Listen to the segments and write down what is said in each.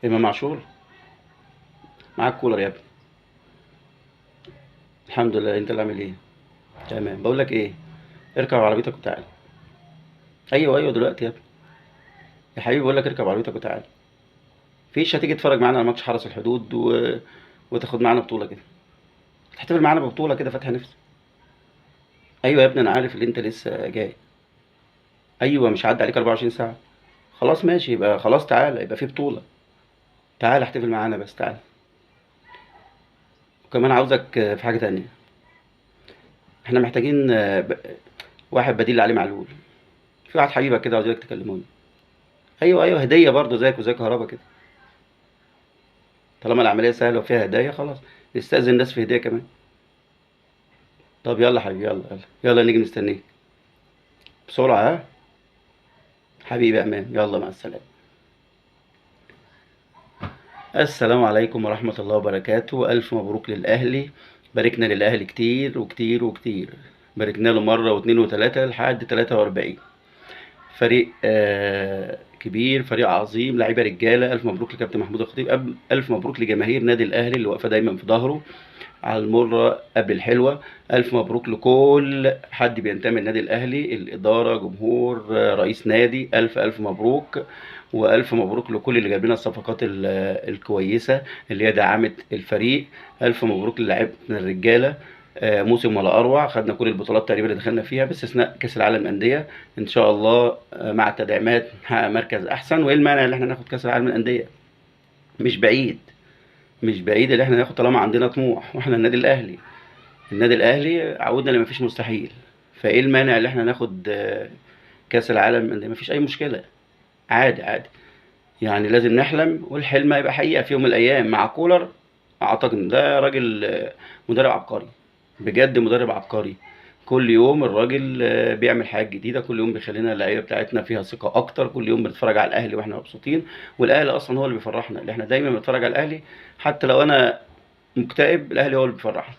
امام عاشور معاك كولر يا ابني. الحمد لله، انت اللي عامل ايه؟ تمام. بقول لك ايه، اركب عربيتك وتعالى. ايوه ايوه دلوقتي يا ابني. يا حبيبي بقول لك اركب عربيتك وتعالى. فيش هتيجي تتفرج معانا على ماتش حرس الحدود وتاخد معانا بطوله كده، تحتفل معانا ببطوله كده فاتحه نفسي. ايوه يا ابني انا عارف ان انت لسه جاي. ايوه مش عدى عليك 24 ساعه. خلاص ماشي، يبقى خلاص تعالى، يبقى في بطوله. تعالى احتفل معانا بس تعالى. وكمان عاوزك في حاجه تانية. احنا محتاجين واحد بديل لعلي معلول. في واحد حبيبك كده عاوزك تكلموني. ايوه ايوه هديه برضه زيك وزي كهربا كده. طالما العملية سهلة وفيها هدايا خلاص، نستأذن الناس في هدية كمان. طب يلا حبيبي، يلا يلا يلا نيجي مستنيك. بسرعة ها. حبيبي يا أمان، يلا مع السلامة. السلام عليكم ورحمة الله وبركاته. ألف مبروك للأهلي. باركنا للأهلي كتير وكتير وكتير. باركنا له مرة واتنين وتلاتة لحد 43. فريق كبير، فريق عظيم، لعيبة رجالة. ألف مبروك لكابتن محمود الخطيب. ألف مبروك لجماهير نادي الأهلي اللي واقفة دايما في ظهره على المرة قبل الحلوة. ألف مبروك لكل حد بينتمي للنادي الأهلي، الإدارة، جمهور، رئيس نادي. ألف مبروك. وألف مبروك لكل اللي جاب لنا الصفقات الكويسة اللي هي دعمت الفريق. ألف مبروك للاعيبتنا الرجالة. موسم ولا أروع، خدنا كل البطولات تقريبا اللي دخلنا فيها باستثناء كأس العالم أندية. إن شاء الله مع التدعيمات نحقق مركز أحسن. وإيه المانع إن إحنا ناخد كأس العالم الأندية؟ مش بعيد. مش بعيد اللي احنا ناخد طالما عندنا طموح، واحنا النادي الاهلي. النادي الاهلي عودنا اللي مفيش مستحيل. فايه المانع اللي احنا ناخد كاس العالم؟ اللي مفيش اي مشكله. عادي عادي. يعني لازم نحلم والحلم هيبقى حقيقه في يوم من الايام مع كولر. اعتقد ان ده راجل مدرب عبقري. بجد مدرب عبقري. كل يوم الراجل بيعمل حاجات جديده، كل يوم بيخلينا اللعيبه بتاعتنا فيها ثقه اكتر، كل يوم بنتفرج على الاهلي واحنا مبسوطين. والاهلي اصلا هو اللي بيفرحنا، اللي احنا دايما بنتفرج على الاهلي. حتى لو انا مكتئب الاهلي هو اللي بيفرحني.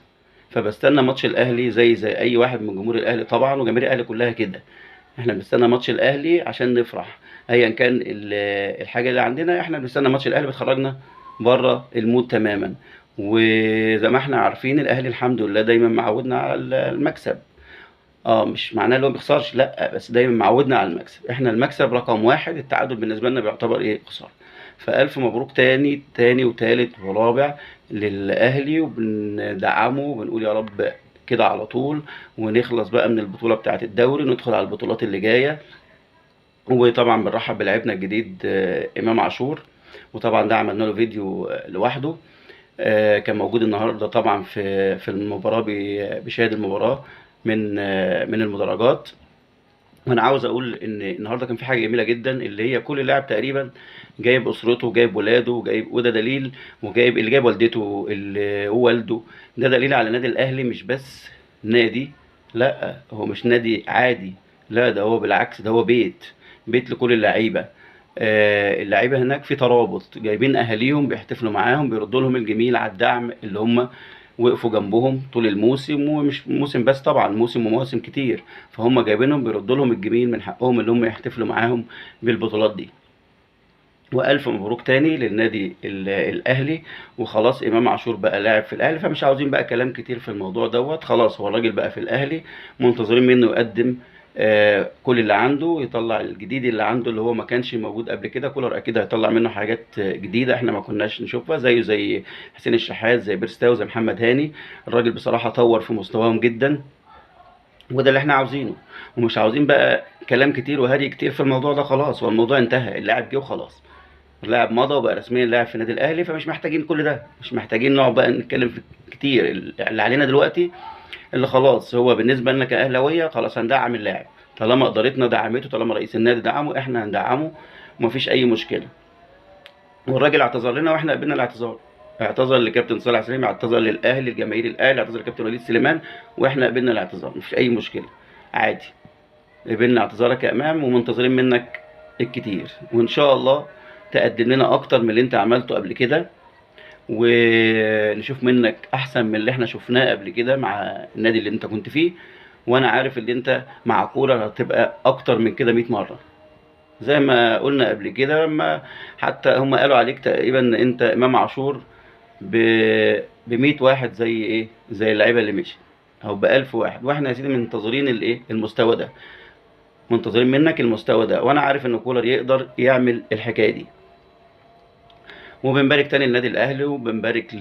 فبستنى ماتش الاهلي زي اي واحد من جمهور الاهلي طبعا، وجماهير الاهلي كلها كده. احنا بنستنى ماتش الاهلي عشان نفرح. ايا كان الحاجه اللي عندنا، احنا بنستنى ماتش الاهلي بتخرجنا بره المود تماما. وزي ما احنا عارفين الاهلي الحمد لله دايما معودنا على المكسب. مش معناه اللي هو ما بيخسرش، لا، بس دايما معودنا على المكسب. احنا المكسب رقم واحد، التعادل بالنسبه لنا بيعتبر ايه؟ خساره. فالف مبروك تاني تاني وتالت ورابع للاهلي، وبندعمه وبنقول يا رب كده على طول. ونخلص بقى من البطوله بتاعه الدوري، ندخل على البطولات اللي جايه. وطبعا بنرحب بلاعبنا الجديد امام عاشور. وطبعا ده عملنا له فيديو لوحده. كان موجود النهارده طبعا في المباراه، بيشاهد المباراه من المدرجات. وانا عاوز اقول ان النهارده كان في حاجه جميله جدا، اللي هي كل لاعب تقريبا جايب اسرته وجايب ولاده وجايب، وده دليل. وجايب اللي جايب والدته اللي هو والده. ده دليل على النادي الاهلي مش بس نادي. لا هو مش نادي عادي. لا ده هو بالعكس، ده هو بيت لكل اللعيبه. اللعيبه هناك في ترابط، جايبين اهاليهم بيحتفلوا معاهم، بيردوا لهم الجميل على الدعم اللي هم وقفوا جنبهم طول الموسم. ومش موسم بس طبعا، موسم ومواسم كتير. فهم جايبينهم بيردوا لهم الجميل، من حقهم اللي هم يحتفلوا معاهم بالبطولات دي. والف مبروك تاني للنادي الاهلي. وخلاص امام عاشور بقى لاعب في الاهلي، فمش عاوزين بقى كلام كتير في الموضوع دوت. خلاص هو الراجل بقى في الاهلي، منتظرين منه يقدم كل اللي عنده، يطلع الجديد اللي عنده اللي هو ما كانش موجود قبل كده. كولر اكيد هيطلع منه حاجات جديده احنا ما كناش نشوفها، زي حسين الشحات، زي بيرستاو، زي محمد هاني. الراجل بصراحه طور في مستواهم جدا، وده اللي احنا عاوزينه. ومش عاوزين بقى كلام كتير وهري كتير في الموضوع ده. خلاص هو الموضوع انتهى، اللاعب جه وخلاص. اللاعب مضى وبقى رسميا لاعب في النادي الاهلي، فمش محتاجين كل ده، مش محتاجين نقعد بقى نتكلم في كتير. اللي علينا دلوقتي اللي خلاص هو بالنسبه لنا كاهلاويه، خلاص هندعم اللاعب. طالما ادارتنا دعمته، طالما رئيس النادي دعمه، احنا هندعمه ومفيش اي مشكله. والراجل اعتذر لنا واحنا قبلنا الاعتذار. اعتذر لكابتن صالح سليم، اعتذر للاهلي، لجماهير الاهلي، اعتذر لكابتن وليد سليمان، واحنا قبلنا الاعتذار، مفيش اي مشكله. عادي. قبلنا اعتذارك يا امام، ومنتظرين منك الكتير. وان شاء الله تقدم لنا اكتر من اللي انت عملته قبل كده، ونشوف منك احسن من اللي احنا شفناه قبل كده مع النادي اللي انت كنت فيه. وانا عارف ان انت مع كولر هتبقى اكتر من كده 100 مره. زي ما قلنا قبل كده، ما حتى هم قالوا عليك تقريبا ان انت امام عاشور ب 100 واحد، زي ايه، زي اللعيبه اللي مشي، او ب 1000 واحد. واحنا يا سيدي منتظرين الايه، المستوى ده، منتظرين منك المستوى ده، وانا عارف ان كولر يقدر يعمل الحكايه دي. وبنبارك تاني للنادي الاهلي، وبنبارك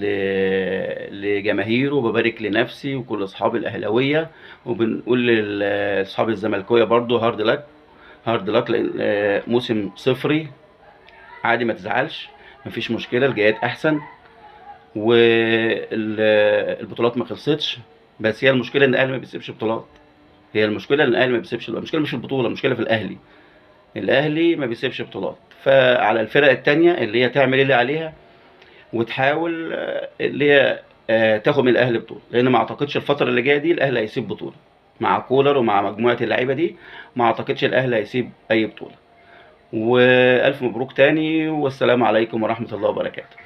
لجماهيره، وببارك لنفسي وكل اصحابي الاهلاويه، وبنقول لاصحاب الزملكاويه برضو هارد لك، هارد لك، لان موسم صفري عادي، ما تزعلش، مفيش مشكله، الجايات احسن، والبطولات ما خلصتش. بس هي المشكله ان الاهلي ما بيسيبش بطولات، هي المشكله ان الاهلي ما بيسيبش، المشكله مش في البطوله، المشكله في الاهلي، الاهلي ما بيسيبش بطولات. فعلى الفرق التانية اللي هي تعمل اللي عليها، وتحاول اللي هي تاخد من الاهلي بطوله، لان ما اعتقدش الفتره اللي جايه دي الاهلي هيسيب بطوله مع كولر ومع مجموعه اللعيبه دي، ما اعتقدش الاهلي هيسيب اي بطوله. والف مبروك تاني، والسلام عليكم ورحمه الله وبركاته.